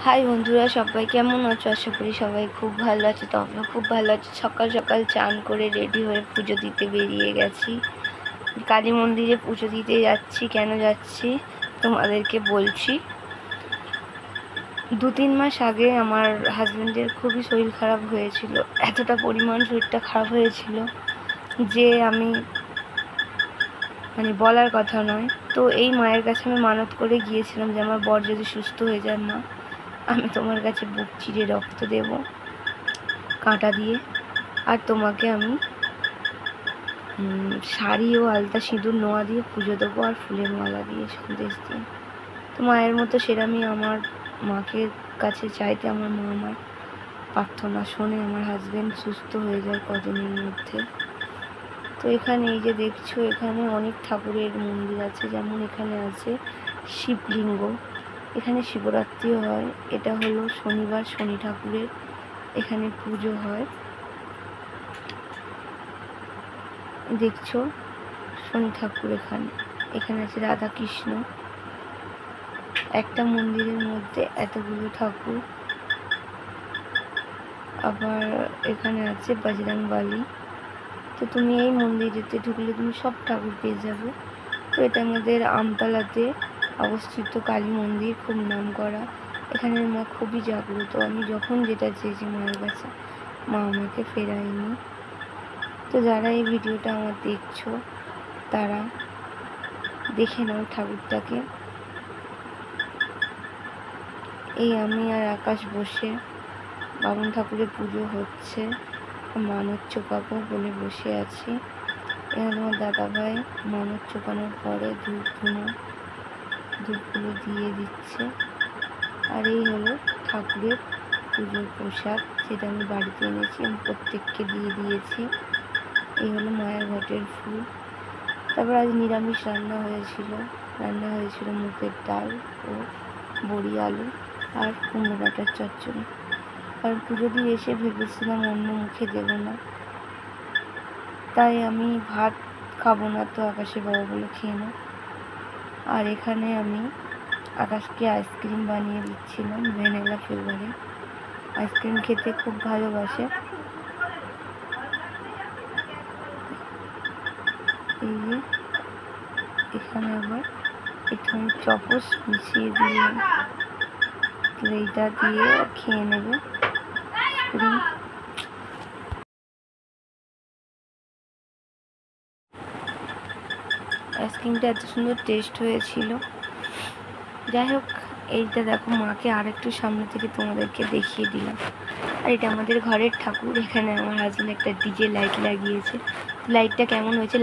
High বন্ধুরা, সবাই কেমন আছো? আশা করি সবাই খুব ভালো আছে। তো আমিও খুব ভালো আছি। সকাল সকাল চান করে রেডি হয়ে পুজো দিতে বেরিয়ে গেছি। কালী মন্দিরে পুজো দিতে যাচ্ছি। কেন যাচ্ছি তোমাদেরকে বলছি। 2-3 মাস আগে আমার হাজব্যান্ডের খুবই শরীর খারাপ হয়েছিল। এতটা পরিমাণ শরীরটা খারাপ হয়েছিল যে আমি বলার কথা নয়। তো এই মায়ের কাছে আমি মানত করে গিয়েছিলাম যে আমার বর যদি সুস্থ হয়ে যায়, মা, আমি তোমার কাছে বুক চিরে রক্ত দেব কাঁটা দিয়ে, আর তোমাকে আমি শাড়ি ও আলতা সিঁদুর নোয়া দিয়ে পুজো দেবো, আর ফুলের মালা দিয়ে সন্দেশ দিয়ে। তো মায়ের মতো সেরামই আমার মাকে কাছে চাইতে আমার মা আমার প্রার্থনা শোনে, আমার হাজব্যান্ড সুস্থ হয়ে যায় কদিনের মধ্যে। তো এখানে এই যে দেখছো, এখানে অনেক ঠাকুরের মন্দির আছে। যেমন এখানে আছে শিবলিঙ্গ। এখানে শিবরাত্রিও হয়। এটা হলো শনিবার, শনি ঠাকুরের এখানে পুজো হয়। দেখছো শনি ঠাকুর এখানে আছে রাধা কৃষ্ণ। একটা মন্দিরের মধ্যে এতগুলো ঠাকুর। আবার এখানে আছে বজরংবলী। তো তুমি এই মন্দিরেতে ঢুকলে তুমি সব ঠাকুর পেয়ে যাবে। তো এটা আমাদের আমতলাতে অবস্থিত কালী মন্দির, খুব নাম করা। এখানের মা খুবই জাগ্রত। আমি যখন যেটা চেয়েছি মায়ের কাছে, মা আমাকে ফেরায়নি। তো যারা এই ভিডিওটা আমার দেখছো, তারা দেখে নাও ঠাকুরটাকে। এই আমি আর আকাশ বসে বামুন ঠাকুরের পুজো হচ্ছে, মানত চোকাবো বলে বসে আছি। এখানে আমার দাদাভাই মানত চোকানোর পরে ধূপগুলো দিয়ে দিচ্ছে। আর এই হলো ঠাকুরের পুজোর প্রসাদ, যেটা আমি বাড়িতে এনেছি, আমি প্রত্যেককে দিয়ে দিয়েছি। এই হলো মায়ের ঘটের ফুল। তারপর আজ নিরামিষ রান্না হয়েছিল মুগের ডাল ও বড়ি আলু আর কুমড়ো ডাঁটার চচ্চড়ি। কারণ পুজো দিয়ে এসে ভেবেছিলাম অন্য মুখে দেব না, তাই আমি ভাত খাবো না। তো আকাশের বাবা বলে খেয়ে নাও। আর এখানে আমি আকাশকে আইসক্রিম বানিয়ে দিচ্ছিলাম, ভ্যানিলা ফ্লেভারে। আইসক্রিম খেতে খুব ভালোবাসে। এই যে এখানে আবার একটু চপস মিশিয়ে দিয়ে এইটা দিয়ে খেয়ে নেবে আইসক্রিম। আইসক্রিমটা এত সুন্দর টেস্ট হয়েছিল। যাই হোক, এইটা দেখো, মাকে আর একটু সামনে থেকে তোমাদেরকে দেখিয়ে দিলাম। আর এটা আমাদের ঘরের ঠাকুর। এখানে আমার হাজব্যান্ড একটা ডিজে লাইট লাগিয়েছে। লাইটটা কেমন হয়েছে